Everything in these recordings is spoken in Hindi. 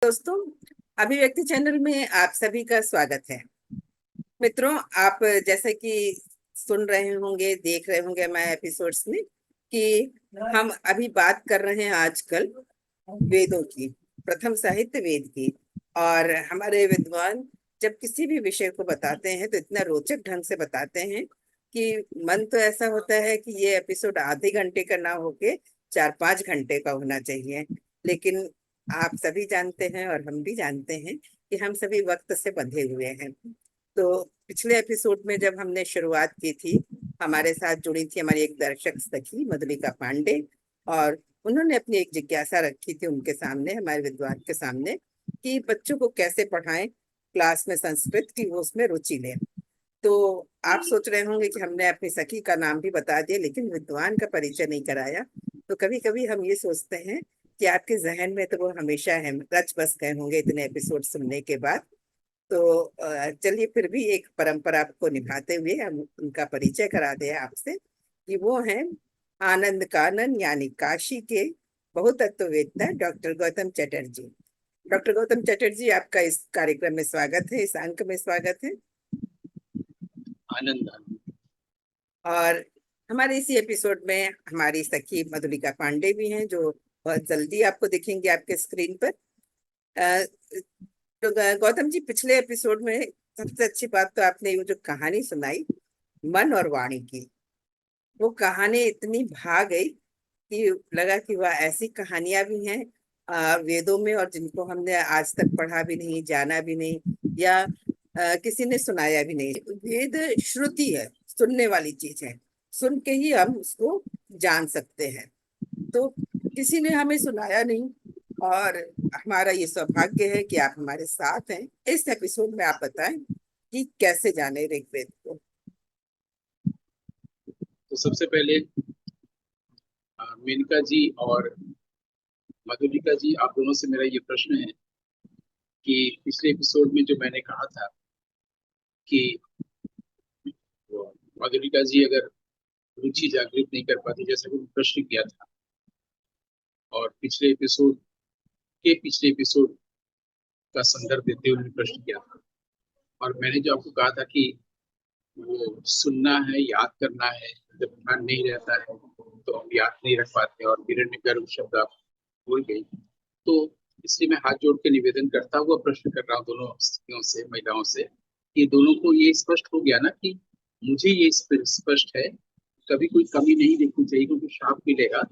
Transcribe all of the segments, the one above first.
दोस्तों, अभिव्यक्ति चैनल में आप सभी का स्वागत है। मित्रों, आप जैसे कि सुन रहे होंगे, देख रहे होंगे हमारे एपिसोड्स में कि हम अभी बात कर रहे हैं आजकल वेदों की, प्रथम साहित्य वेद की। और हमारे विद्वान जब किसी भी विषय को बताते हैं तो इतना रोचक ढंग से बताते हैं कि मन तो ऐसा होता है कि ये एपिसोड आधे घंटे का ना होके 4-5 घंटे का होना चाहिए। लेकिन आप सभी जानते हैं और हम भी जानते हैं कि हम सभी वक्त से बंधे हुए हैं। तो पिछले एपिसोड में जब हमने शुरुआत की थी, हमारे साथ जुड़ी थी हमारी एक दर्शक सखी मधुलिका पांडे। और उन्होंने अपनी एक जिज्ञासा रखी थी उनके सामने, हमारे विद्वान के सामने, कि बच्चों को कैसे पढ़ाएं क्लास में संस्कृत की वो उसमें रुचि लें। तो आप सोच रहे होंगे कि हमने अपनी सखी का नाम भी बता दिया लेकिन विद्वान का परिचय नहीं कराया। तो कभी कभी हम ये सोचते हैं कि आपके जहन में तो वो हमेशा है, रच बस गए होंगे इतने एपिसोड सुनने के बाद। तो चलिए फिर भी एक परंपरा को निभाते हुए हम उनका परिचय करा दें आपसे कि वो हैं आनंद कानन यानी काशी के बहुतत्ववेत्ता डॉक्टर गौतम चटर्जी। डॉक्टर गौतम चटर्जी, आपका इस कार्यक्रम में स्वागत है, इस अंक में स्वागत है। आनंद आनंद। और हमारे इसी एपिसोड में हमारी सखी मधुलिका पांडे भी हैं, जो बहुत जल्दी आपको दिखेंगे आपके स्क्रीन पर। अ, तो गौतम जी, पिछले एपिसोड में सबसे अच्छी बात तो आपने वो जो कहानी सुनाई मन और वाणी की, वो कहानी इतनी भा गई कि लगा कि वह ऐसी कहानियां भी हैं वेदों में, और जिनको हमने आज तक पढ़ा भी नहीं, जाना भी नहीं, या किसी ने सुनाया भी नहीं। वेद श्रुति है, सुनने वाली चीज है, सुन के ही हम उसको जान सकते हैं। तो किसी ने हमें सुनाया नहीं, और हमारा ये सौभाग्य है कि आप हमारे साथ हैं इस एपिसोड में। आप बताएं कि कैसे जाने ऋग्वेद को। तो सबसे पहले मेनका जी और मधुलिका जी, आप दोनों से मेरा ये प्रश्न है कि पिछले एपिसोड में जो मैंने कहा था कि वो मधुलिका जी अगर रुचि जागृत नहीं कर पाती, जैसा कि प्रश्न किया था, और पिछले एपिसोड का संदर्भ देते हुए उन्होंने प्रश्न किया था, और मैंने जो आपको कहा था कि वो सुनना है, याद करना है, जब ध्यान नहीं रहता है तो हम याद नहीं रख पाते, और हिरण्यगर्भ शब्द आप भूल गई। तो इसलिए मैं हाथ जोड़ के निवेदन करता हुआ प्रश्न कर रहा हूँ दोनों स्त्रियों से, महिलाओं से, कि दोनों को ये स्पष्ट हो गया ना कि मुझे ये स्पष्ट है, कभी कोई कमी नहीं देखनी चाहिए क्योंकि श्राप मिलेगा,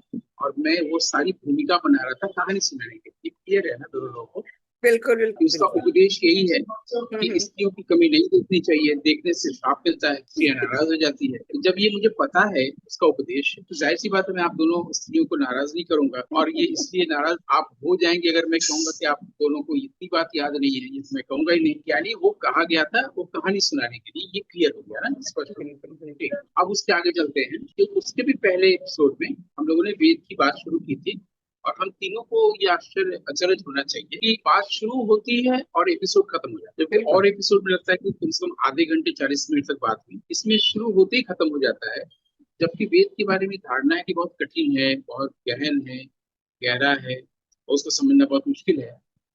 और मैं वो सारी भूमिका बना रहा था कहानी सुनाने के लिए। क्लियर है ना दोनों लोगों को बिल्कुल कि बिल्कुल उसका बिल्कुल। उपदेश यही है कि हम्म। स्त्रियों की कमी नहीं देखनी चाहिए, देखने से श्राप मिलता है, स्त्रियां नाराज हो जाती है। जब ये मुझे पता है उसका उपदेश, तो जाहिर सी बात है मैं आप दोनों स्त्रियों को नाराज नहीं करूंगा, और ये इसलिए नाराज आप हो जाएंगे अगर मैं कहूंगा कि आप दोनों को इतनी बात याद नहीं है, ये तो मैं कहूंगा ही नहीं। यानी वो कहा गया था वो कहानी सुनाने के लिए, ये क्लियर हो गया ना, स्पष्ट हो बिल्कुल गया। बिल्कुल। ठीक, अब उसके आगे चलते हैं कि उसके भी पहले एपिसोड में हम लोगों ने वेद की बात शुरू की थी, और हम तीनों को ये आश्चर्य अचरज होना चाहिए कि बात शुरू होती है और एपिसोड खत्म हो जाता है, जबकि बिल्कुल और एपिसोड में लगता है कि कम से कम आधे घंटे 40 मिनट तक बात हुई, इसमें शुरू होते ही खत्म हो जाता है। जबकि वेद के बारे में धारणा है कि बहुत कठिन है, बहुत गहन है, गहरा है, और उसको समझना बहुत मुश्किल है।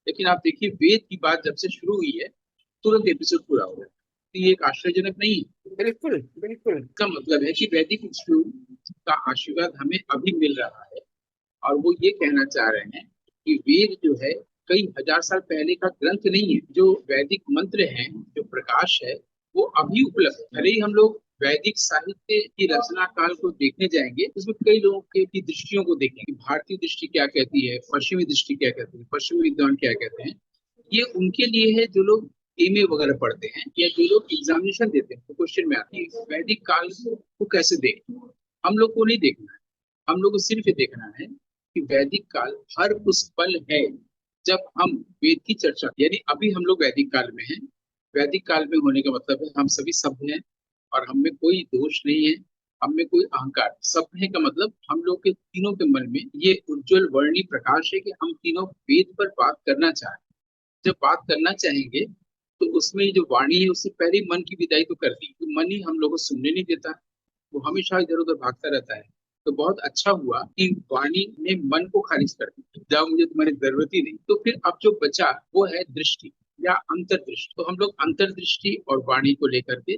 लेकिन आप देखिए, वेद की बात जब से शुरू हुई है तुरंत एपिसोड पूरा हो गया, तो ये एक आश्चर्यजनक नहीं है। बिल्कुल बिल्कुल। इसका मतलब है कि वैदिक ऋषियों का आशीर्वाद हमें अभी मिल रहा है, और वो ये कहना चाह रहे हैं कि वेद जो है कई हजार साल पहले का ग्रंथ नहीं है। जो वैदिक मंत्र हैं, जो प्रकाश है, वो अभी उपलब्ध है। भले ही हम लोग वैदिक साहित्य की रचना काल को देखने जाएंगे, उसमें कई लोगों की दृष्टियों को देखेंगे। भारतीय दृष्टि क्या कहती है, पश्चिमी दृष्टि क्या कहती है, पश्चिमी विद्वान क्या कहते हैं, ये उनके लिए है जो लोग एमए वगैरह पढ़ते हैं या जो लोग एग्जामिनेशन देते हैं, तो क्वेश्चन में आती है वैदिक काल को कैसे देखें। हम लोग को नहीं देखना है, हम लोग को सिर्फ ये देखना है कि वैदिक काल हर उस पल है जब हम वेद की चर्चा, यानी अभी हम लोग वैदिक काल में हैं। वैदिक काल में होने का मतलब है हम सभी सभ्य हैं, और हम में कोई दोष नहीं है, हम में कोई अहंकार। सभ्य है का मतलब हम लोग के तीनों के मन में ये उज्जवल वर्णी प्रकाश है कि हम तीनों वेद पर बात करना चाहें। जब बात करना चाहेंगे तो उसमें जो वाणी है उससे पहले ही मन की विदाई तो कर दी, तो मन ही हम लोग को सुनने नहीं देता, वो हमेशा इधर उधर भागता रहता है। तो बहुत अच्छा हुआ कि वाणी ने मन को खारिज कर दिया, जाओ मुझे तुम्हारी जरूरत ही नहीं। तो फिर अब जो बचा वो है दृष्टि या अंतर्दृष्टि। तो हम लोग अंतर्दृष्टि और वाणी को लेकर के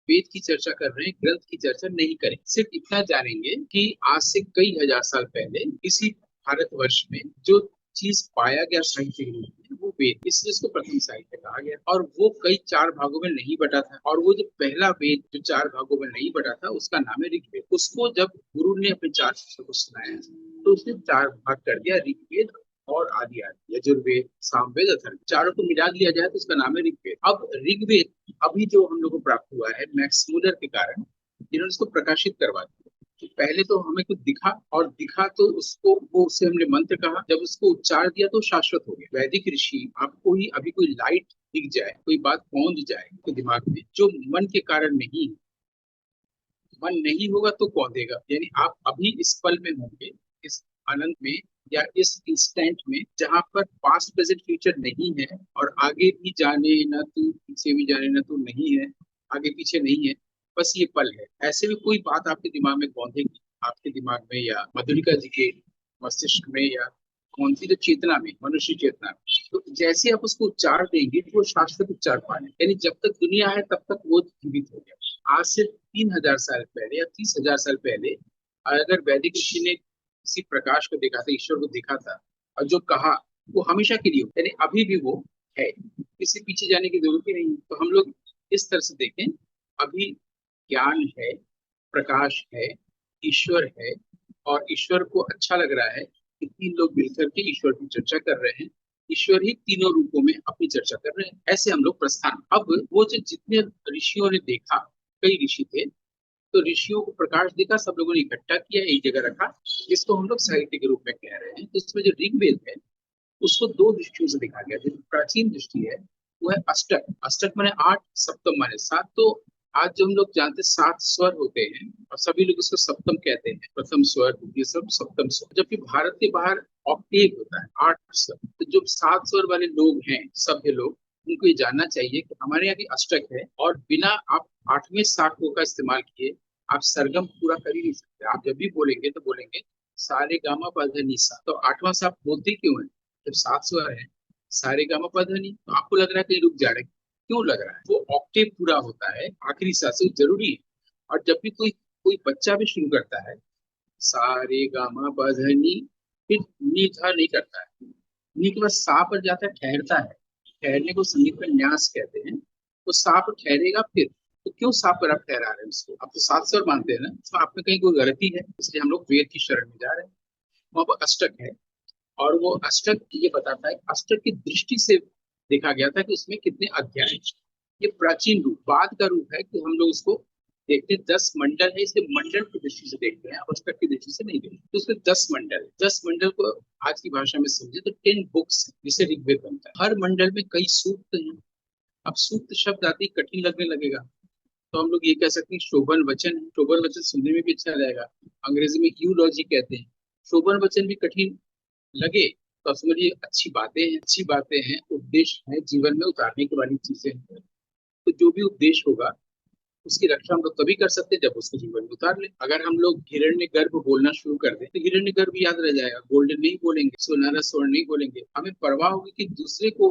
वेद की चर्चा कर रहे हैं, ग्रंथ की चर्चा नहीं करें। सिर्फ इतना जानेंगे कि आज से कई हजार साल पहले इसी भारतवर्ष में जो चीज पाया गया साहित्य के रूप में वो वेद, इसलिए इसको प्रथम साहित्य कहा गया। और वो कई चार भागों में नहीं बटा था, और वो जो पहला वेद जो चार भागों में नहीं बटा था उसका नाम है ऋग्वेद। उसको जब गुरु ने अपने चार शिष्यों को सुनाया तो उसने चार भाग कर दिया, ऋग्वेद और आदि आदि, यजुर्वेद, सामवेद, अथर्ववेद, चारों को मिला दिया जाए तो उसका नाम है ऋग्वेद। अब ऋग्वेद अभी जो हम लोग को प्राप्त हुआ है मैक्स मूलर के कारण, जिन्होंने इसको प्रकाशित करवा दिया। तो पहले तो हमें कुछ दिखा, और दिखा तो उसको वो उसे हमने मंत्र कहा, जब उसको उच्चार दिया तो शाश्वत हो गया। वैदिक ऋषि, आपको ही अभी कोई लाइट दिख जाए, कोई बात पहुंच जाए तो दिमाग में, जो मन के कारण नहीं, मन नहीं होगा तो कौन देगा। यानी आप अभी इस पल में होंगे, इस अनंत में, या इस इंस्टेंट में जहां पर पास्ट प्रेजेंट फ्यूचर नहीं है, और आगे भी जाने न तू पीछे भी जाने न तू नहीं है, आगे पीछे नहीं है, बस ये पल है। ऐसे में कोई बात आपके दिमाग में कौंधेगी, आपके दिमाग में या मधुलिका जी के मस्तिष्क में, या कौन सी जो चेतना में, मनुष्य चेतना में, तो जैसे आप उसको उच्चार देंगे तो वो शाश्वत उच्चार पाए। यानी जब तक दुनिया है तब तक वो जीवित हो गया। आज से 3,000 साल पहले या 30,000 साल पहले अगर वैदिक ऋषि ने किसी प्रकाश को देखा था, ईश्वर को देखा था, और जो कहा वो हमेशा के लिए हो, यानी अभी भी वो है, किसी पीछे जाने की जरूरत ही नहीं। तो हम लोग इस तरह से देखें, अभी ज्ञान है, प्रकाश है, ईश्वर है, और ईश्वर को अच्छा लग रहा है कि तीन लोग मिलकर के ईश्वर की चर्चा कर रहे हैं। ईश्वर ही तीनों रूपों में अपनी चर्चा कर रहे हैं। ऐसे हम लोग प्रस्थान, अब वो जो जितने ऋषियों ने देखा, कई ऋषि थे, तो ऋषियों को प्रकाश दिखा, सब लोगों ने इकट्ठा किया, एक जगह रखा, इसको हम लोग साहित्य के रूप में कह रहे हैं। तो इसमें जो ऋग्वेद है उसको दो दृष्टियों से देखा गया। जो प्राचीन दृष्टि है वो है अष्टक। अष्टक माने आठ, सप्तम माने सात। तो आज जो हम लोग जानते हैं सात स्वर होते हैं, और सभी लोग इसको सप्तम कहते हैं, प्रथम स्वर, द्वितीय स्वर, सप्तम स्वर, जबकि भारत के बाहर ऑक्टेव होता है, आठ स्वर। तो जो सात स्वर वाले लोग हैं, सभ्य लोग, उनको ये जानना चाहिए कि हमारे यहाँ की अष्टक है, और बिना आप आठवें साकों का इस्तेमाल किए आप सरगम पूरा कर ही नहीं सकते। आप जब भी बोलेंगे तो बोलेंगे सारे गामा पध नि सा। तो आठवां सा आप बोलते क्यों है जब सात स्वर है, सारे गामा पध नि? तो आपको लग रहा है कहीं रुक जा रहे हैं। क्यों लग रहा है? वो ऑक्टेव पूरा होता है आखिरी सा से, जरूरी है। और जब भी कोई कोई बच्चा भी शुरू करता है सारे गामा पध नि, फिर नी धा नहीं करता है, नी के बाद सा पर जाता है, ठहरता है। ठहरने को संगीत में न्यास कहते हैं। तो सा पर ठहरेगा फिर। तो क्यों सा पर आप ठहरा रहे हैं उसको? आप तो सात स्वर मानते हैं ना, तो आप में कहीं कोई गलती है, इसलिए हम लोग वेद की शरण में जा रहे हैं। वहां पर अष्टक है, और वो अष्टक ये बताता है, अष्टक की दृष्टि से देखा गया था कि उसमें कितने अध्याय हैं। ये प्राचीन रूप, बाद का रूप है कि हम लोग उसको देखते हैं। 10 मंडल है, इसे मंडल की दृष्टि से देखते हैं, अष्टक की दृष्टि से नहीं देखते। तो उसमें 10 मंडल है। 10 मंडल को आज की भाषा में समझे तो 10 बुक्स, जिसे ऋग्वेद बनता है। हर मंडल में कई सूक्त हैं। अब सूक्त शब्द आते ही कठिन लगने लगेगा, तो हम लोग ये कह सकते हैं शोभन वचन है। शोभन वचन सुनने में भी अच्छा लगेगा, अंग्रेजी में यूलॉजी कहते हैं। शोभन वचन भी कठिन लगे तो समझिए अच्छी बातें हैं, अच्छी बातें हैं, उद्देश्य है, जीवन में उतारने की वाली चीजें हैं। तो जो भी उद्देश्य होगा उसकी रक्षा हम लोग तभी कर सकते हैं जब उसको जीवन में उतार ले। अगर हम लोग हिरण्य गर्भ बोलना शुरू कर दें तो हिरण्य गर्भ याद रह जाएगा, गोल्डन नहीं बोलेंगे, सुनहरा स्वर्ण नहीं बोलेंगे। हमें परवाह होगी कि दूसरे को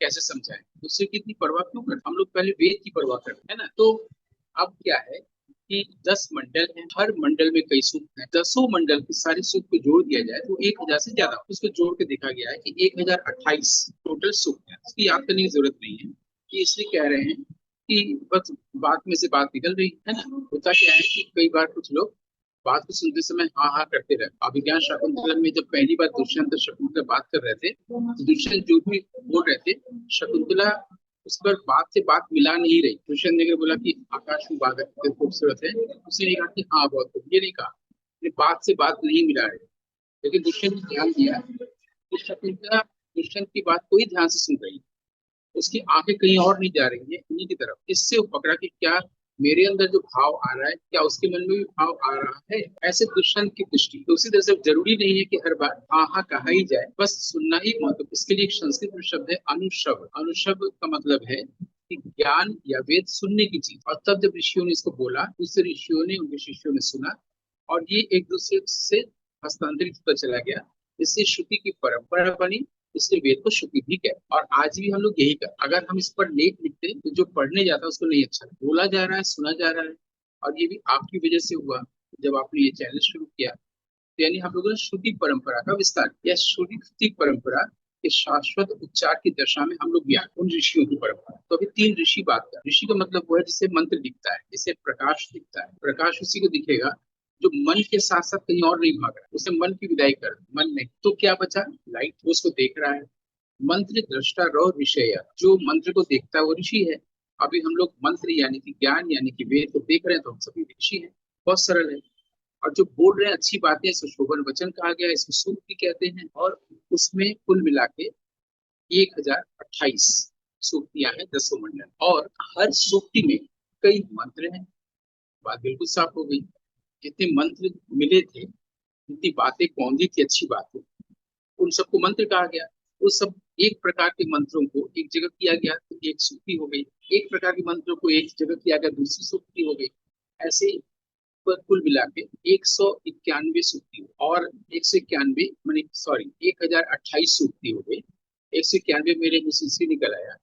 कैसे समझाएं, दूसरे की इतनी परवाह क्यों करते? हम लोग पहले वेद की परवाह करते हैं ना। तो अब क्या है कि 10 मंडल हैं, हर मंडल में कई सूक्त हैं। 10 मंडल के सारे सूक्त को जोड़ दिया जाए तो 1,000 से ज्यादा। उसको जोड़ के देखा गया है कि 1,028 टोटल सूक्त है। उसकी याद करने की जरूरत नहीं है, कि इसलिए कह रहे हैं कि बस बात में से बात निकल रही है ना। होता क्या है कि कई बार कुछ लोग बात को सुनते समय हाँ हाँ करते रहे। अभिज्ञान शाकुंतला में जब पहली बार दुष्यंत और शकुंतला बात कर रहे थे, तो दुष्यंत जो भी बोल रहे थे, शकुंतला उस पर बात से बात मिला नहीं रही। दुष्यंत ने बोला कि आकाश में बादल कितने खूबसूरत है, उसने नहीं कहा कि हाँ बहुत खूब, ये नहीं कहा, ये बात से बात नहीं मिला रही। लेकिन दुष्यंत ने ध्यान दिया कि शकुंतला दुष्यंत की बात को ही ध्यान से सुन रही है, उसकी आंखें कहीं और नहीं जा रही है, इन्हीं की तरफ। इससे वो पकड़ा कि क्या मेरे अंदर जो भाव आ रहा है, क्या उसके मन में भी भाव आ रहा है। ऐसे दुष्यंत की दृष्टि। तो उसी तरह से जरूरी नहीं है कि हर बार हाँ हाँ कहा ही जाए, बस सुनना ही मतलब। इसके लिए एक संस्कृत में शब्द है अनुशब्द। अनुशब्द का मतलब है कि ज्ञान या वेद सुनने की चीज। और तब जब ऋषियों ने इसको बोला, दूसरे ऋषियों ने, उनके शिष्यों ने सुना, और ये एक दूसरे से हस्तांतरित होता चला गया। इससे श्रुति की परंपरा बनी, इसलिए वेद को श्रुति भी कहते हैं। और आज भी हम लोग यही कर, अगर हम इस पर लेख लिखते हैं तो जो पढ़ने जाता है उसको नहीं अच्छा लगता। बोला जा रहा है, सुना जा रहा है, और ये भी आपकी वजह से हुआ जब आपने ये चैनल शुरू किया। तो यानी हम लोगों ने श्रुति परंपरा का विस्तार किया। श्रुति परंपरा के शाश्वत उच्चार की दशा में हम लोग भी आए, उन ऋषियों की परंपरा। तो अभी 3 ऋषि बात कर। ऋषि का मतलब वो है जिसे मंत्र दिखता है, जिसे प्रकाश दिखता है। प्रकाश उसी को दिखेगा जो मन के साथ साथ कहीं और नहीं भाग रहा है, उसे मन की विदाई कर, मन नहीं तो क्या बचा, लाइट, उसको देख रहा है। मंत्र दृष्टा रहो ऋषय, जो मंत्र को देखता है वो ऋषि है। अभी हम लोग मंत्र यानी कि ज्ञान यानी कि वेद को देख रहे हैं तो हम सभी ऋषि हैं। बहुत सरल है। और जो बोल रहे हैं अच्छी बातें, इसको शोभन वचन कहा गया है, इसको सूक्ति कहते हैं। और उसमें कुल मिला के 1028 सूक्तियां हैं, 10 मंडल, और हर सूक्ति में कई मंत्र हैं। बात बिल्कुल साफ हो गई। जितने मंत्र मिले थे, जितनी बातें कौंधी थी अच्छी बातें, उन सबको मंत्र कहा गया। वो सब एक प्रकार के मंत्रों को एक जगह किया गया तो एक सूक्ति हो गई, एक प्रकार के मंत्रों को एक जगह किया गया दूसरी सूक्ति हो गई। ऐसे पर कुल मिला के 191 सूक्ति और 191 मैंने सॉरी 1028 सूक्ति हो गई। 191 मेरे मुंह से इसलिए निकल आया,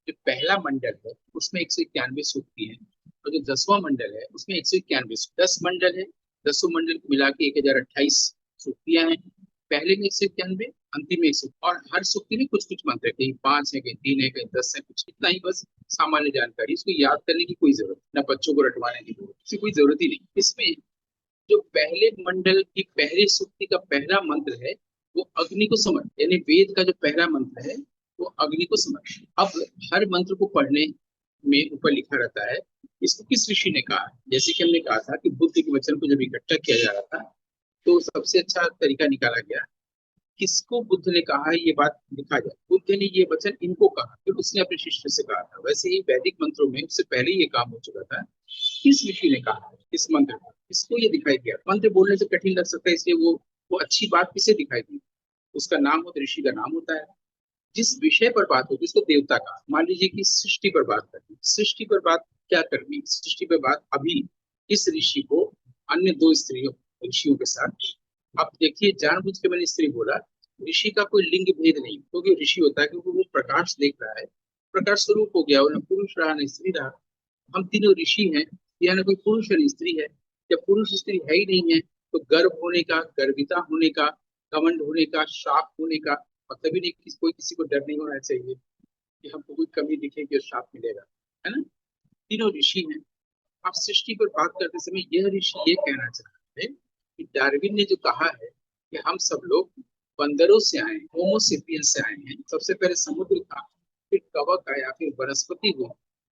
जो पहला मंडल है उसमें 191 सूक्ति है, और जो 10वां मंडल है उसमें 191। 10 मंडल है, 10 मंडल को मिला के 1028 सूक्तियां हैं। पहले में 191, अंतिम में 100, और हर सूक्ति में कुछ कुछ मंत्र है, कहीं 5 है, कहीं 3 है, कहीं 10 है, कुछ इतना ही बस सामान्य जानकारी। इसको याद करने की कोई जरूरत न, बच्चों को रटवाने की जरूरत, इसकी कोई जरूरत ही नहीं। इसमें जो पहले मंडल की पहली सूक्ति का पहला मंत्र है वो अग्नि को समझ, यानी वेद का जो पहला मंत्र है वो अग्नि को समझ। अब हर मंत्र को पढ़ने में ऊपर लिखा रहता है इसको किस ऋषि ने कहा। जैसे कि हमने कहा था कि बुद्ध के वचन को जब इकट्ठा किया जा रहा था तो सबसे अच्छा तरीका निकाला गया, किसको बुद्ध ने कहा है ये बात लिखा जाए। बुद्ध ने ये वचन इनको कहा, फिर उसने अपने शिष्य से कहा था। वैसे ही वैदिक मंत्रों में उससे पहले ये काम हो चुका था। किस ऋषि ने कहा है इस मंत्र को, इसको ये दिखाई दिया। मंत्र बोलने से कठिन लग सकता है, इसलिए वो अच्छी बात किसे दिखाई दी, उसका नाम होता है, ऋषि का नाम होता है। जिस विषय पर बात होती है उसको देवता का, मान लीजिए कि सृष्टि पर बात करनी, सृष्टि पर बात क्या करनी, सृष्टि पर बात। अभी इस ऋषि को अन्य 2 स्त्रियों ऋषियों के साथ, अब देखिए जानबूझ के मैंने स्त्री बोला, ऋषि का कोई लिंग भेद नहीं, क्योंकि ऋषि होता है क्योंकि वो प्रकाश देख रहा है, प्रकाश स्वरूप हो गया, वो न पुरुष रहा न स्त्री रहा। हम तीनों ऋषि हैं, या न कोई पुरुष और स्त्री है। जब पुरुष स्त्री है ही नहीं है तो गर्भ होने का, गर्भिता होने का, घमंड होने का, शाप होने का मतलब ही नहीं। कोई किसी को डर नहीं होना चाहिए कि हमको कोई कमी दिखेगी और शाप मिलेगा, है ना। तीनों ऋषि हैं। आप सृष्टि पर बात करते समय यह ऋषि ये कहना चाहते हैं कि डार्विन ने जो कहा है कि हम सब लोग बंदरों से आए, होमोसेपियंस से आए हैं। सबसे पहले समुद्र था, फिर कवक आया, फिर वनस्पति हुई,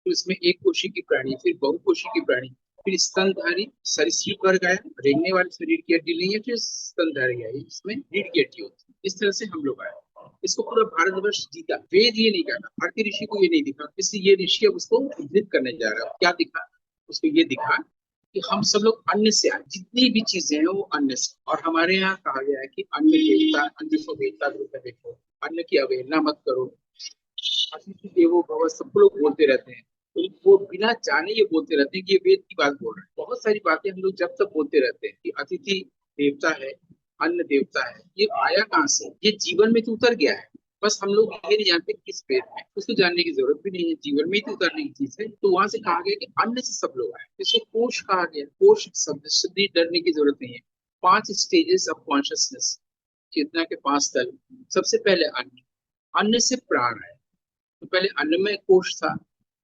फिर उसमें एक कोशी की प्राणी, फिर बहुकोशी की प्राणी, फिर स्तनधारी सरीसृप वर्ग आया, रेंगने वाले शरीर की हड्डी नहीं है, फिर स्तनधारी आई, इसमें रीढ़ की हड्डी होती है। इस तरह से हम लोग आए। इसको पूरा भारतवर्ष जीता। वेद ये नहीं कहता, भारतीय ऋषि को ये नहीं दिखा, इसलिए ये ऋषि अब उसको उद्धृत करने जा रहा है। क्या दिखा उसको, ये दिखा कि हम सब लोग अन्न से आए, जितनी भी चीजें हैं वो अन्न से। और हमारे यहाँ कहा गया है कि अन्न देवता, अन्न को देवता रूप में देखो, अन्न की अवहेलना मत करो, अतिथि देवो भव, सब लोग बोलते रहते हैं। तो वो बिना जाने ये बोलते रहते हैं कि ये वेद की बात बोल रहे हैं। बहुत सारी बातें हम लोग जब तक बोलते रहते हैं कि अतिथि देवता है, अन्न देवता है, ये आया कहाँ से, ये जीवन में तो उतर गया है। बस हम लोग ये नहीं जानते किस वेद में, उसको जानने की जरूरत भी नहीं है, जीवन में ही तो उतरने की चीज है। तो वहां से कहा गया कि अन्न से सब लोग आए, इसको कोश कहा गया। कोश शब्द से डरने की जरूरत नहीं है। 5 स्टेजेस ऑफ कॉन्शियसनेस, चेतना के 5 तल। सबसे पहले अन्न, अन्न से प्राण है। तो पहले अन्नमय कोश था,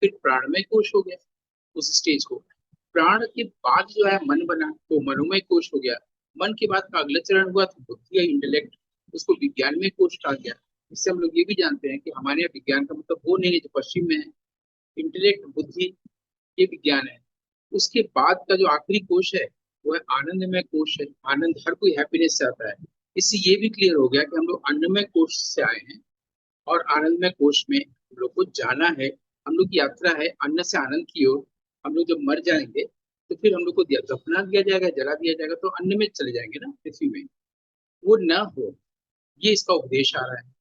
फिर प्राणमय कोश हो गया उस स्टेज को। प्राण के बाद जो है मन बना तो मनोमय कोश हो गया। मन के बाद का अगला चरण हुआ तो बुद्धि या इंटेलेक्ट, उसको विज्ञानमय कोश कहा गया। इससे हम लोग ये भी जानते हैं कि हमारे यहाँ विज्ञान का मतलब वो नहीं है जो पश्चिम में है। इंटेलेक्ट, बुद्धि, ये विज्ञान है। उसके बाद का जो आखिरी कोश है वो है आनंदमय कोश है। आनंद, हर कोई हैप्पीनेस चाहता है। इससे ये भी क्लियर हो गया कि हम लोग अन्नमय कोश से आए हैं और आनंदमय कोश में हम लोग को जाना है। हम लोग की यात्रा है अन्न से आनंद की ओर। हम लोग जब मर जाएंगे तो फिर हम लोग को दफना दिया जाएगा, जला दिया जाएगा, तो अन्न में चले जाएंगे ना, पृथ्वी में। वो न हो, ये इसका उपदेश आ रहा है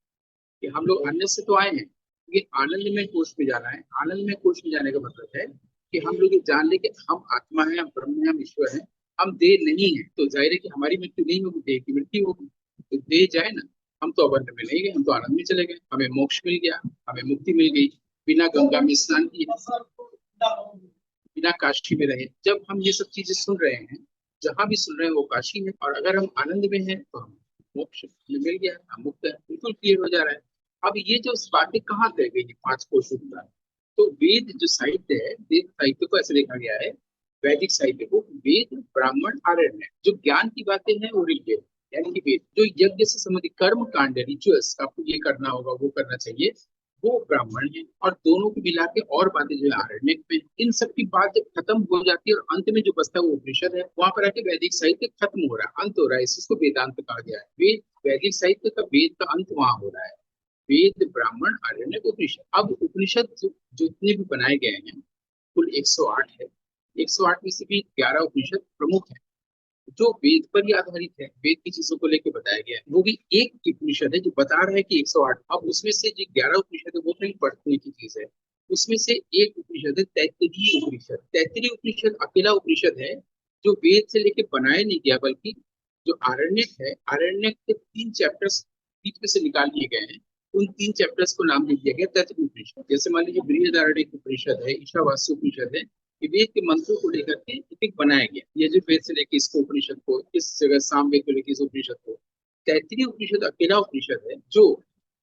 कि हम लोग अन्न से तो आए हैं, ये आनंदमय कोश में जाना है। आनंदमय कोश में जाने का मतलब है कि हम लोग ये जान ले कि हम आत्मा है, हम ब्रह्म है, हम ईश्वर है। हम देह नहीं है तो जाहिर है कि हमारी मृत्यु नहीं होगी, देह की मृत्यु होगी। तो देह जाए ना, हम तो अबंध में नहीं गए, हम तो आनंद में चले गए, हमें मोक्ष मिल गया, हमें मुक्ति मिल गई, बिना गंगा में स्नान किए, बिना काशी में रहे। जब हम ये सब चीजें सुन रहे हैं, जहां भी सुन रहे हैं वो काशी है, और अगर हम आनंद में हैं तो हम मोक्ष में मिल गया, हम मुक्त है, बिल्कुल क्लियर हो जा रहा है। अब ये जो बातें कहाँ तय गई है 5 कोश का, तो वेद जो साहित्य है, वेद साहित्य को ऐसे देखा गया है, वैदिक साहित्य को, वेद ब्राह्मण आरण्य, जो ज्ञान की बातें हैं वो ऋग्वेद, यानी कि वेद जो यज्ञ से संबंधित कर्म कांड रिचुअल्स, आपको ये करना होगा, वो करना चाहिए, वो ब्राह्मण है, और दोनों को मिला के और बातें जो है आरण्यक में। इन सब की बात जब खत्म हो जाती है और अंत में जो बचता है वो उपनिषद है, वहां पर आके वैदिक साहित्य खत्म हो रहा है, अंत हो रहा है, इसको वेदांत कहा गया है। वेद, वैदिक साहित्य का वेद का अंत वहां हो रहा है, वेद ब्राह्मण आरण्यक उपनिषद। अब उपनिषद जितने भी बनाए गए हैं कुल 108 है, 108 में से भी 11 उपनिषद प्रमुख है, जो वेद पर ही आधारित है, वेद की चीजों को लेकर बताया गया है। वो भी एक उपनिषद है जो बता रहा है कि 108। अब उसमें से जो 11 उपनिषद है वो नहीं पढ़ने की चीज है, उसमें से एक उपनिषद है तैत्तिरीय उपनिषद। तैत्तिरीय उपनिषद अकेला उपनिषद है जो वेद से लेके बनाया नहीं गया, बल्कि जो आरण्यक है, आरण्यक के 3 चैप्टर्स बीच में से निकाल लिए गए हैं, उन 3 चैप्टर्स को नाम दे दिया गया तैत्तिरीय उपनिषद। जैसे मान लीजिए बृहदारण्यक उपनिषद है, ईशावास्य उपनिषद है, कि वेद के मंत्रों को लेकर के एक बनाया गया, यजुर्वेद से लेकर इसको उपनिषद को, इस जगह सामवेद को लेकर इस उपनिषद को। तैत्तिरीय उपनिषद अकेला उपनिषद है जो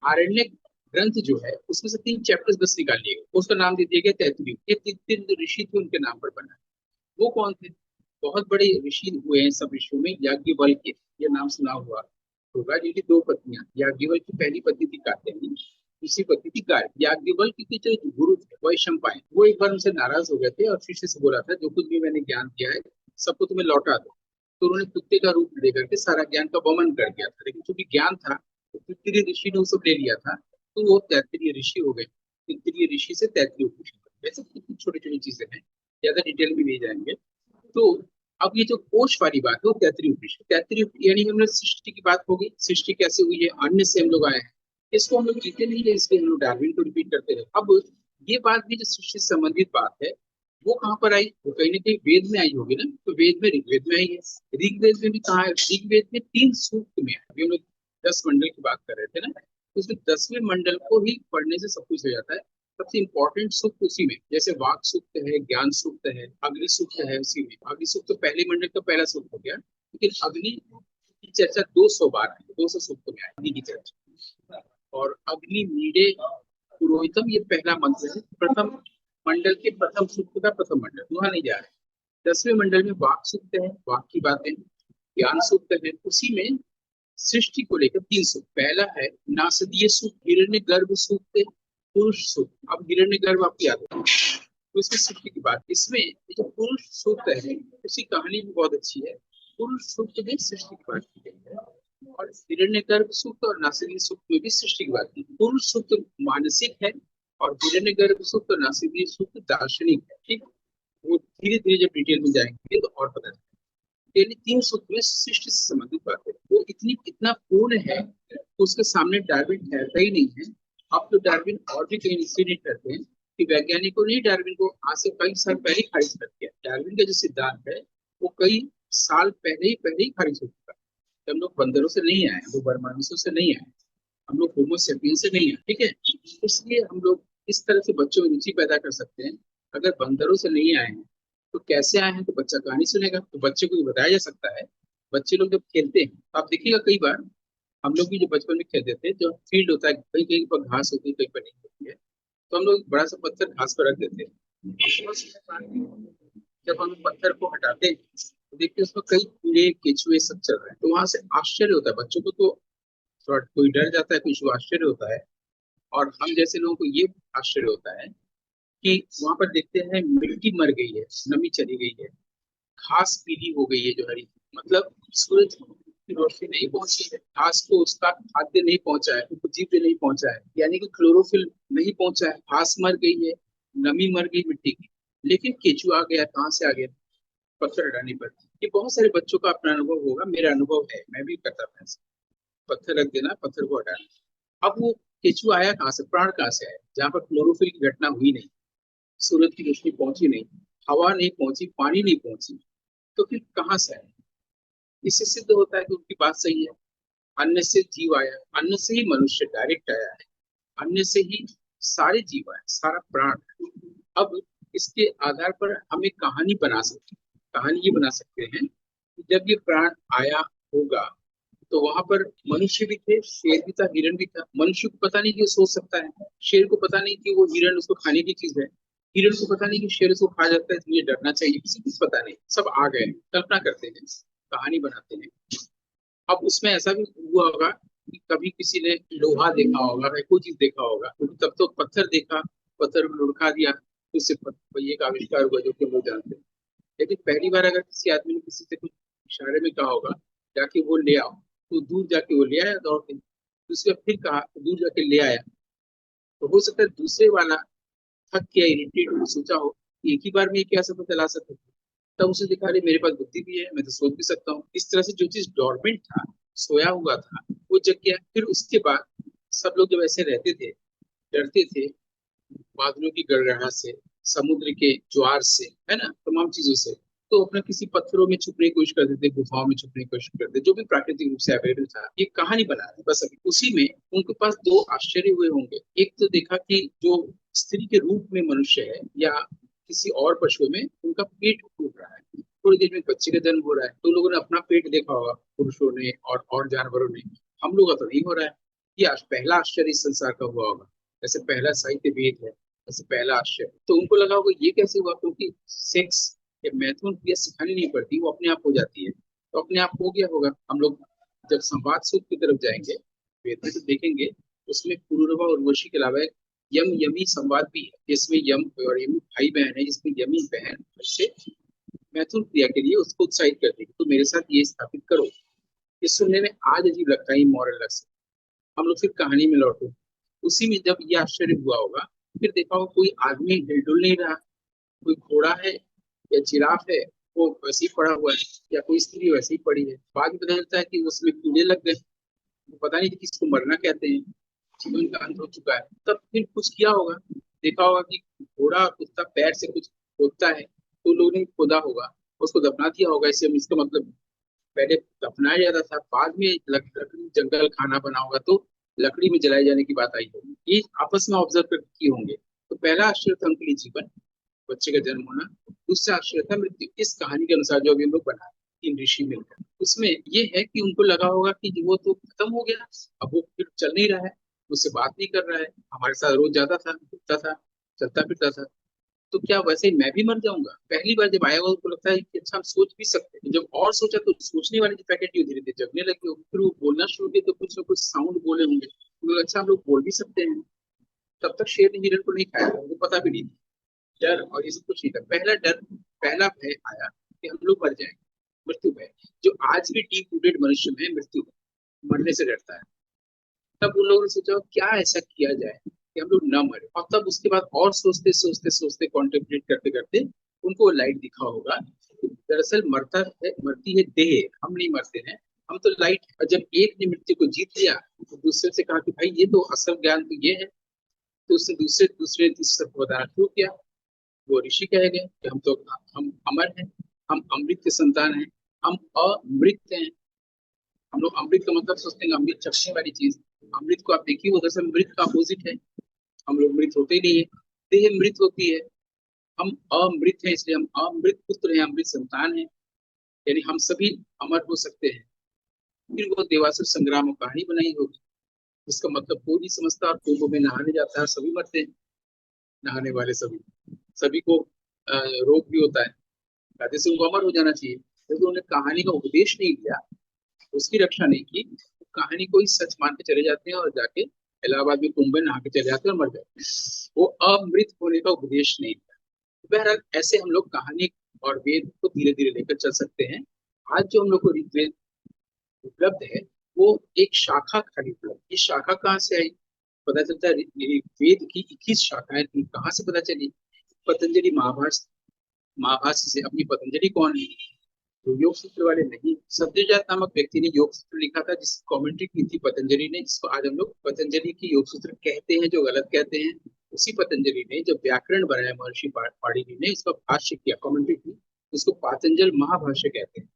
आरण्यक ग्रंथ जो है उसमें से 3 चैप्टर्स बस निकाल लिए गए, उसका नाम दे दिया गया तैत्तिरीय। ये 3 ऋषि थे, उनके नाम पर बना है। वो कौन थे? बहुत बड़े ऋषि हुए हैं सब ऋषियों में, याज्ञवल्क्य, ये नाम सुना हुआ होगा, जिनकी 2 पत्नियां, याज्ञवल्क्य की पहली पत्नी थी कात्यायनी, दूसरी पत्नी थी गाय। याज्ञवल्क्य के जो गुरु थे वैशंपायन, वो एक बार उनसे नाराज हो गए थे और शिष्य से बोला था जो कुछ भी मैंने ज्ञान दिया है सबको तुम्हें लौटा दो। तो उन्होंने कुत्ते का रूप लेकर के सारा ज्ञान का वमन कर दिया था, लेकिन चूंकि ज्ञान था तो तैत्तिरीय ऋषि ने वो सब ले लिया था, तो वो तैत्तिरीय ऋषि हो गए। तैत्तिरीय ऋषि से तैत्तिरीय उपनिषद। वैसे कितनी छोटी छोटी चीजें हैं, ज्यादा डिटेल में नहीं जाएंगे। तो अब ये जो कोश वाली बात है वो तैत्तिरीय उपनिषद, तैत्तिरीय यानी हमने सृष्टि की बात होगी, सृष्टि कैसे हुई है, अन्न से हम लोग आए हैं, इसको हम लोग जीते नहीं है, इसलिए हम लोग डार्विन को रिपीट करते रहे। अब ये बात भी जो सृष्टि से संबंधित बात है, वो कहाँ पर आई? वो कहीं ना कहीं वेद में आई होगी ना, तो वेद में ऋग्वेद में आई है। ऋग्वेद में भी कहाँ है? ऋग्वेद में 3 सूक्त में है। अभी हम लोग 10 मंडल की बात कर रहे थे ना, तो उसमें 10वें मंडल को ही पढ़ने से सब कुछ हो जाता है। सबसे इंपॉर्टेंट सूक्त उसी में, जैसे वाक सूक्त है, ज्ञान सूक्त है, अग्नि सूक्त है, उसी में अग्नि सूक्त तो पहले मंडल का पहला सूक्त हो गया, लेकिन अग्नि की चर्चा 200 बार है, 200 सूक्त में है अग्नि की चर्चा। और अग्नि मीडे पुरोहितम, ये पहला मंत्र है, प्रथम मंडल के प्रथम सूक्त का प्रथम मंडल, वहां नहीं जा रहे। 10वें मंडल में वाक सूक्त है, वाक की बातें, ज्ञान सूक्त है, उसी में सृष्टि को लेकर 3 सूक्त। पहला है नासदीय सूक्त, हिरण्य गर्भ सूक्त, पुरुष सूक्त। अब हिरण्य गर्भ आपकी याद है, तो इसमें सृष्टि की बात, इसमें ये जो पुरुष सूक्त है उसकी कहानी भी बहुत अच्छी है। पुरुष सूक्त में सृष्टि की बात की गई है, और हिरण्यगर्भ सूक्त और नासिरी सूक्त में भी सृष्टि की बात की। पुरुष सूक्त मानसिक है और हिरण्यगर्भ सूक्त और नासिरी सूक्त दार्शनिक है। ठीक, वो धीरे धीरे जब डिटेल में जाएंगे तो और पता चलेगा। यानी 3 सूत्र में सृष्टि से संबंधित बात है, वो इतनी इतना पूर्ण है तो उसके सामने डार्विन ठहरता ही नहीं है। अब तो डार्विन और भी कहीं इसलिए नहीं ठहरते हैं कि वैज्ञानिकों ने डार्विन को आज से कई साल पहले ही खारिज कर दिया। डार्विन का जो सिद्धांत है वो कई साल पहले ही खारिज हो चुका है। हम लोग बंदरों से नहीं आए, वो बरमानुषों से नहीं आए, हम लोग होमो सेपियन से नहीं आए, ठीक है। इसलिए हम लोग इस तरह से बच्चों में रुचि पैदा कर सकते हैं। अगर बंदरों से नहीं आए हैं तो कैसे आए हैं? तो बच्चा कहानी सुनेगा, तो बच्चे को ये बताया जा सकता है। बच्चे लोग जब खेलते हैं तो आप देखिएगा कई बार हम लोग भी जो बचपन में खेलते थे, जो फील्ड होता है, कहीं कहीं पर घास होती है, कहीं पर नहीं होती है, तो हम लोग बड़ा सा पत्थर घास पर रख देते हैं। जब हम पत्थर को हटाते हैं तो देखते हैं उसमें कई कीड़े केचुए सब चल रहे हैं, तो वहां से आश्चर्य होता है बच्चों को, तो थोड़ा कोई डर जाता है, कुछ आश्चर्य होता है। और हम जैसे लोगों को ये आश्चर्य होता है कि वहां पर देखते हैं मिट्टी मर गई है, नमी चली गई है, घास पीली हो गई है जो हरी, मतलब सूरज की रोशनी नहीं पहुंची है, घास को उसका खाद्य नहीं पहुंचा है, उपजीव्य नहीं पहुंचा है, यानी कि क्लोरोफिल नहीं पहुंचा है, घास मर गई है, नमी मर गई मिट्टी की। लेकिन केचुआ आ गया, कहाँ से आ गया? पत्थर हटाने पर। ये बहुत सारे बच्चों का अपना अनुभव होगा, मेरा अनुभव है, मैं भी करता था ऐसा। पत्थर रख देना, पत्थर को हटाना। अब वो केचुआ आया कहाँ से, प्राण कहाँ से आया? जहाँ पर क्लोरोफिल की घटना हुई नहीं, सूरज की रोशनी पहुंची नहीं, हवा नहीं पहुंची, पानी नहीं पहुंची, तो फिर कहाँ से आए? इससे सिद्ध होता है कि उनकी बात सही है। अन्न से जीव आया, अन्न से ही मनुष्य डायरेक्ट आया है, अन्न से ही सारे जीव आए, सारा प्राण। अब इसके आधार पर हम एक कहानी बना सकते हैं। कहानी ये बना सकते हैं कि जब ये प्राण आया होगा तो वहां पर मनुष्य भी थे, शेर भी था, हिरण भी था। मनुष्य को पता नहीं कि वो सोच सकता है, शेर को पता नहीं कि वो हिरण उसको खाने की चीज है, हिरण को पता नहीं कि शेर उसको खा जाता है, इसलिए डरना चाहिए, किसी को पता नहीं। सब आ गए, कल्पना करते हैं, कहानी बनाते हैं। अब उसमें ऐसा भी हुआ होगा कि कभी किसी ने लोहा देखा होगा या कोई चीज देखा होगा, क्योंकि तब तो पत्थर देखा, पत्थर को लुढ़का दिया, तो उससे पहिए का आविष्कार हुआ, जो कि हम लोग जानते हैं। लेकिन पहली बार अगर किसी आदमी ने किसी से कुछ इशारे में कहा होगा जाके वो ले आओ, तो दूर जाके वो ले आया दौड़ के, दूसरी बार फिर कहा तो दूर जाके ले आया। तो हो सकता है दूसरे वाला थक गया, इरिटेट हो, सोचा हो कि एक ही बार में ये कैसे पता चला सकता है। तब उसे दिखा रहे मेरे पास बुद्धि भी है, मैं तो सोच भी सकता हूँ। इस तरह से जो चीज डॉर्मेंट था, सोया हुआ था, वो जग गया। फिर उसके बाद सब लोग जब ऐसे रहते थे, डरते थे बादलों की गड़गड़ाहट से, समुद्र के ज्वार से, है ना, तमाम चीजों से, तो अपना किसी पत्थरों में छुपने की कोशिश करते थे, गुफाओं में छुपने की कोशिश करते थे, जो भी प्राकृतिक रूप से अवेलेबल था। ये कहानी बना रहे बस। अभी उसी में उनके पास दो आश्चर्य हुए होंगे। एक तो देखा कि जो स्त्री के रूप में मनुष्य है या किसी और पशु में, उनका पेट फूट रहा है, थोड़ी देर में बच्चे का जन्म हो रहा है। तो लोगों ने अपना पेट देखा होगा, पुरुषों ने और जानवरों ने। हम लोग का तो नहीं हो रहा है। ये पहला आश्चर्य इस संसार का हुआ होगा। जैसे पहला साहित्य वेद है, जैसे पहला आश्चर्य। तो उनको लगा होगा ये कैसे हुआ, क्योंकि सेक्स या मैथुन क्रिया सिखानी नहीं पड़ती, वो अपने आप हो जाती है। तो अपने आप हो गया होगा। हम लोग जब संवाद सूत्र की तरफ जाएंगे वेद में तो देखेंगे उसमें पुरूरवा और उर्वशी के अलावा एक यम यमी संवाद भी है, जिसमें यम और यमी भाई बहन है, जिसमें यमी बहन से मैथुन क्रिया के लिए उसको उत्साहित करती है, तो मेरे साथ ये स्थापित करो। ये सुनने में आज अजीब लगता है, मॉरल लक्ष्य। हम लोग फिर कहानी में लौटे। उसी में जब ये आश्चर्य हुआ होगा, फिर देखा होगा कोई आदमी हिलडुल नहीं रहा, कोई घोड़ा है या जिराफ है वो वैसे ही पड़ा हुआ है, या कोई स्त्री वैसे ही पड़ी है। बाद में पता चलता है कि उसमें कीड़े लग गए, वो पता नहीं कि किसको मरना कहते हैं, जीवन का अंत हो चुका है। तब फिर कुछ किया होगा, देखा होगा कि घोड़ा कुत्ता पैर से कुछ खोदता है, तो लोगों ने खोदा होगा, उसको दफना दिया होगा। इससे इसका मतलब पहले दफनाया जाता था, बाद में लकड़ी जंगल खाना बना होगा, तो लकड़ी में जलाए जाने की बात आई होगी। ये आपस में ऑब्जर्व करके किए होंगे। तो पहला आश्चर्य था उनके लिए जीवन, बच्चे का जन्म होना। दूसरा आश्चर्य था मृत्यु। इस कहानी के अनुसार जो अभी हम लोग बना, तीन ऋषि मिलकर, उसमें ये है कि उनको लगा होगा कि वो तो खत्म हो गया, अब वो फिर चल नहीं रहा है, मुझसे बात नहीं कर रहा है, हमारे साथ रोज जाता था, उठता था, चलता फिरता था, तो क्या वैसे ही मैं भी मर जाऊंगा? पहली बार जब आया हुआ उनको लगता है कि अच्छा हम सोच भी सकते हैं। जब और सोचा तो सोचने वाली जो फैकल्टी धीरे धीरे जगने लगी होगी, फिर वो बोलना शुरू किया तो कुछ ना कुछ साउंड बोले होंगे, तो अच्छा हम लोग बोल भी सकते हैं। तब तक शेर ने हिरण को नहीं खाया, उनको पता भी नहीं था। डर और ये सब कुछ नहीं था। पहला डर, पहला भय आया कि हम लोग मर जाएंगे, मृत्यु भय, जो आज भी डीप रूटेड मनुष्य में मृत्यु भय, मरने से डरता है। तब उन लोगों ने सोचा क्या ऐसा किया जाए कि हम लोग न मरे। और तब उसके बाद और सोचते सोचते सोचते कॉन्टेम्पलेट करते करते उनको लाइट दिखा होगा कि दरअसल मरता है, मरती है देह, हम नहीं मरते हैं, हम तो लाइट। और जब एक ने मृत्यु को जीत लिया तो दूसरे से कहा कि भाई ये तो असल ज्ञान तो ये है। तो उसने दूसरे दूसरे तीसरे को बताना शुरू किया। वो ऋषि कह गए कि हम अमर हैं, हम अमृत के संतान हैं, हम अमृत हैं। हम लोग अमृत का मतलब सोचते हैं अमृत चखने वाली चीज। अमृत को आप देखिए, वो दरअसल मृत का अपोजिट है। हम लोग मृत होते ही नहीं है, देह मृत होती है। हम अमृत हैं, इसलिए हम अमृत पुत्र हैं, अमृत संतान हैं, यानी हम सभी अमर हो सकते हैं। फिर वो देवासुर संग्राम में कहानी बनाई होगी, इसका मतलब कोई नहीं समझता। और कुंभ में नहाने जाता है, सभी मरते हैं, नहाने वाले सभी, सभी को रोग भी होता है। कहते से उनको अमर हो जाना चाहिए, क्योंकि उन्होंने कहानी का उपदेश नहीं दिया, उसकी रक्षा नहीं की, तो कहानी को ही सच मान के चले जाते हैं और जाके इलाहाबाद में कुंभ में नहा के चले जाते हैं और मर जाते हैं। वो अमृत होने का उपदेश नहीं था। बहरहाल ऐसे हम लोग कहानी और वेद को धीरे धीरे लेकर चल सकते हैं। आज जो हम लोग को ऋग्वेद उपलब्ध है, वो एक शाखा खाली उपलब्ध। ये शाखा कहाँ से आई? पता चलता है ये वेद की 21 शाखाएं थी, कहाँ से पता चली? पतंजलि महाभाष्य, महाभाष्य से। अपनी पतंजलि कौन है? तो योग सूत्र वाले नहीं, सत्यजात नामक व्यक्ति ने योग सूत्र लिखा था, जिसकी कमेंट्री की थी पतंजलि ने, जिसको आज हम लोग पतंजलि की योग सूत्र कहते हैं, जो गलत कहते हैं। उसी पतंजलि ने जब व्याकरण बनाया, महर्षि पाणिनि ने इसका भाष्य किया, कमेंट्री की, उसको पातंजल महाभाष्य कहते हैं।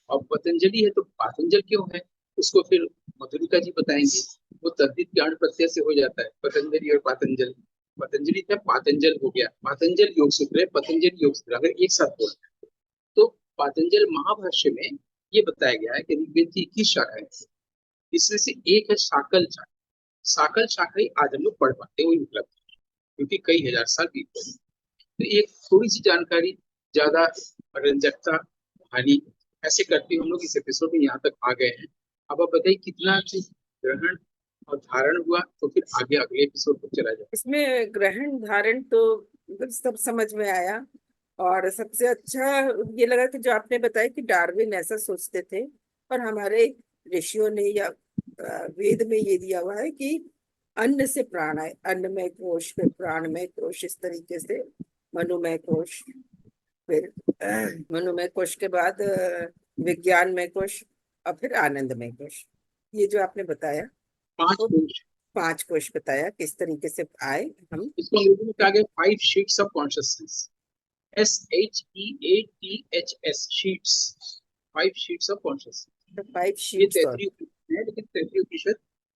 और पतंजलि है तो पातंजल क्यों है, उसको फिर मधुलिका जी बताएंगे। वो तद्धित ज्ञान प्रत्यय से हो जाता है, पतंजलि और पातंजल। पतंजलि था, पातंजल हो गया, पातंजल योग सूत्र है, पतंजलि योग सूत्र, अगर एक साथ बोल तो पातंजल महाभाष्य में ये बताया गया है कि ऋग्वेद की 21 शाखाएं हैं। इसमें से एक है साकल शाखा। साकल शाखा ही आज हम लोग पढ़ पाते हैं, वही उपलब्ध है, क्योंकि कई हजार साल बीत गए। तो एक थोड़ी सी जानकारी, ज्यादा रंजकता, कहानी ऐसे करते हुए हम लोग इस एपिसोड में यहाँ तक आ गए हैं। अब आप बताइए कितना चीज ग्रहण और धारण हुआ, तो फिर आगे अगले एपिसोड पर चला जाए। इसमें ग्रहण धारण तो मतलब सब समझ में आया। और सबसे अच्छा ये लगा कि जो आपने बताया कि डार्विन ऐसा सोचते थे, और हमारे ऋषियों ने या वेद में ये दिया हुआ है कि अन्न से प्राण आए, अन्न में कोश, फिर प्राण में कोश, इस तरीके से मनोमय कोश, फिर मनोमय कोश के बाद विज्ञान में कोश, और फिर आनंदमय कोश। ये जो आपने बताया, पांच वो कोश, 5 कोश बताया किस तरीके से आए हम। इसको अंग्रेजी में कहा गया 5 sheets of consciousness. SHEATHS, sheets, 5 sheets of consciousness. तो 5 ये शीट्स और 33 उपनिषद है, लेकिन 33 उपनिषद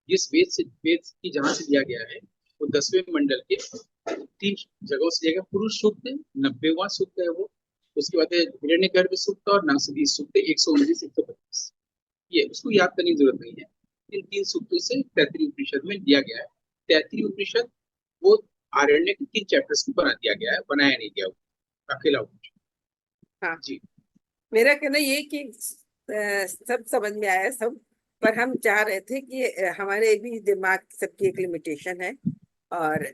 जिस वेद की जहां से दिया गया है, वो 10वें मंडल के 3 जगहों से दिया गया। पुरुष सूक्त 90वां सूक्त है वो, उसके बाद हिरण्यगर्भ सूक्त और नासदी सूक्त 119 125। ये उसको याद करने की जरूरत नहीं है। इन 3 सूक्तों से 33 उपनिषद में दिया गया है। 33 उपनिषद वो आरण्य के 3 चैप्टर्स को बना दिया गया है, बनाया नहीं गया, अकेला उपनिषद। हाँ, जी। मेरा कहना ये कि सब समझ में आया सब। पर हम चाह रहे थे कि हमारे भी दिमाग सबकी एक लिमिटेशन है, और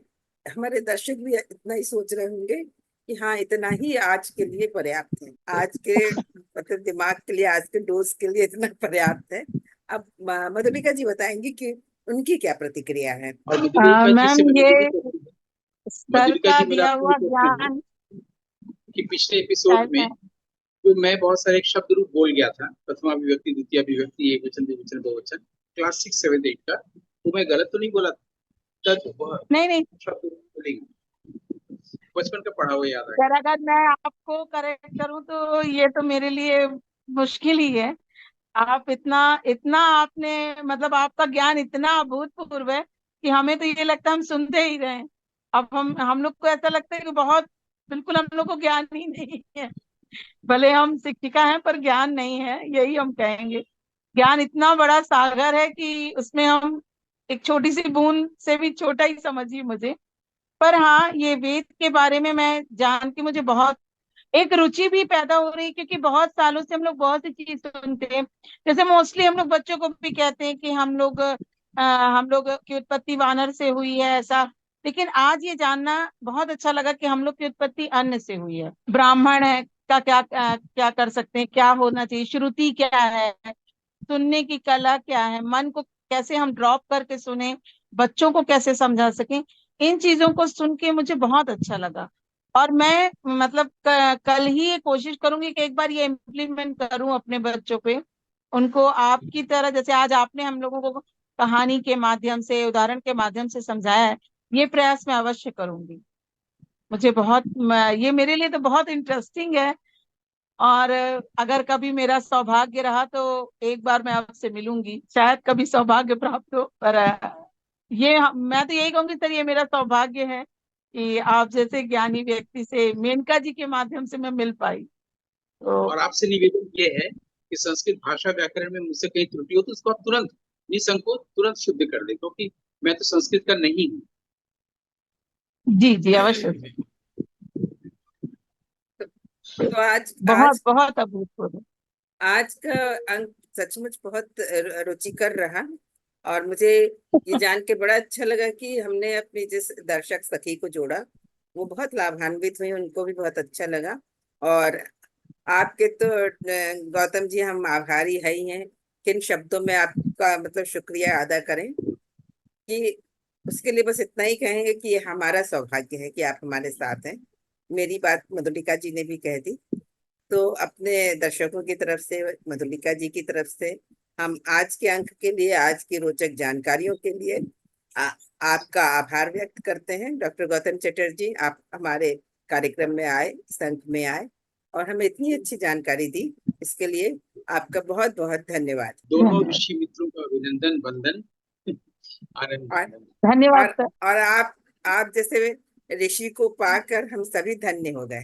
हमारे दर्शक भी इतना ही सोच रहे होंगे कि हाँ, इतना ही आज के लिए पर्याप्त है, आज के मतलब दिमाग के लिए, आज के डोज के लिए इतना पर्याप्त है। अब मधुलिका जी बताएंगी कि उनकी क्या प्रतिक्रिया है। और मधुलिका जी मैम से मैंने यही ये कहती है, सर मधुलिका का जी मेरा दिया आपको हुआ रिक्वेस्ट है ज्ञान कि पिछले एपिसोड में जो मैं बहुत सारे शब्द रूप बोल गया था, प्रथमा विभक्ति, द्वितीय विभक्ति, एक वचन, द्विवचन, बहुवचन, क्लास 6 7 8 का, वो मैं गलत तो नहीं बोला था? तब वह नहीं नहीं शब्द रूप बोलेंगे, बचपन का पढ़ा हुआ याद आ सर, अगर मैं आपको करेक्ट करूं तो ये तो मेरे लिए मुश्किल ही है। आप इतना इतना आपने मतलब आपका ज्ञान इतना अभूतपूर्व है कि हमें तो ये लगता है हम सुनते ही रहे। अब हम लोग को ऐसा लगता है कि बहुत बिल्कुल हम लोग को ज्ञान ही नहीं है। भले हम शिक्षिका हैं पर ज्ञान नहीं है, यही हम कहेंगे। ज्ञान इतना बड़ा सागर है कि उसमें हम एक छोटी सी बूंद से भी छोटा ही समझिए मुझे। पर हाँ, ये वेद के बारे में मैं जान के मुझे बहुत एक रुचि भी पैदा हो रही है, क्योंकि बहुत सालों से हम लोग बहुत सी चीज सुनते हैं। जैसे मोस्टली हम लोग बच्चों को भी कहते हैं कि हम लोग की उत्पत्ति वानर से हुई है, ऐसा। लेकिन आज ये जानना बहुत अच्छा लगा कि हम लोग की उत्पत्ति अन्न से हुई है। ब्राह्मण है का क्या क्या कर सकते हैं, क्या होना चाहिए, श्रुति क्या है, सुनने की कला क्या है, मन को कैसे हम ड्रॉप करके सुने, बच्चों को कैसे समझा सकें। इन चीजों को सुन के मुझे बहुत अच्छा लगा। और मैं मतलब कल ही ये कोशिश करूंगी कि एक बार ये इम्प्लीमेंट करूं अपने बच्चों पे। उनको आपकी तरह जैसे आज आपने हम लोगों को कहानी के माध्यम से, उदाहरण के माध्यम से समझाया है, ये प्रयास मैं अवश्य करूंगी। मुझे ये मेरे लिए तो बहुत इंटरेस्टिंग है। और अगर कभी मेरा सौभाग्य रहा तो एक बार मैं आपसे मिलूंगी, शायद कभी सौभाग्य प्राप्त हो। पर मैं तो यही कहूंगी सर, ये मेरा सौभाग्य है कि आप जैसे ज्ञानी व्यक्ति से, मेनका जी के माध्यम से मैं मिल पाई। तो और आपसे निवेदन ये है कि संस्कृत भाषा व्याकरण में मुझसे कहीं त्रुटि हो तो उसको आप तुरंत निसंकोच तुरंत शुद्ध कर दें, क्योंकि मैं तो संस्कृत का नहीं हूँ। जी जी अवश्य सर। तो आज बहुत आज बहुत अभूतपूर्व। आज का अंक सचमुच बहुत रुचिकर रहा। और मुझे ये जान के बड़ा अच्छा लगा कि हमने अपनी जिस दर्शक सखी को जोड़ा, वो बहुत लाभान्वित हुई, उनको भी बहुत अच्छा लगा। और आपके तो गौतम जी, हम आभारी है ही हैं। किन शब्दों में आपका मतलब शुक्रिया अदा करें कि उसके लिए बस इतना ही कहेंगे कि ये हमारा सौभाग्य है कि आप हमारे साथ हैं। मेरी बात मधुलिका जी ने भी कह दी। तो अपने दर्शकों की तरफ से, मधुलिका जी की तरफ से, हम आज के अंक के लिए, आज की रोचक जानकारियों के लिए आपका आभार व्यक्त करते हैं। डॉक्टर गौतम चटर्जी, आप हमारे कार्यक्रम में आए, इस अंक में आए, और हमें इतनी अच्छी जानकारी दी। इसके लिए आपका बहुत बहुत धन्यवाद। दोनों ऋषि मित्रों का अभिनंदन, वंदन। आनंद। और धन्यवाद और, सर। और आप जैसे ऋषि को पाकर हम सभी धन्य हो गए,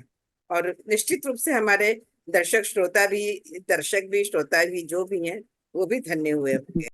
और निश्चित रूप से हमारे दर्शक भी श्रोता भी जो भी हैं वो भी धन्य हुए होंगे।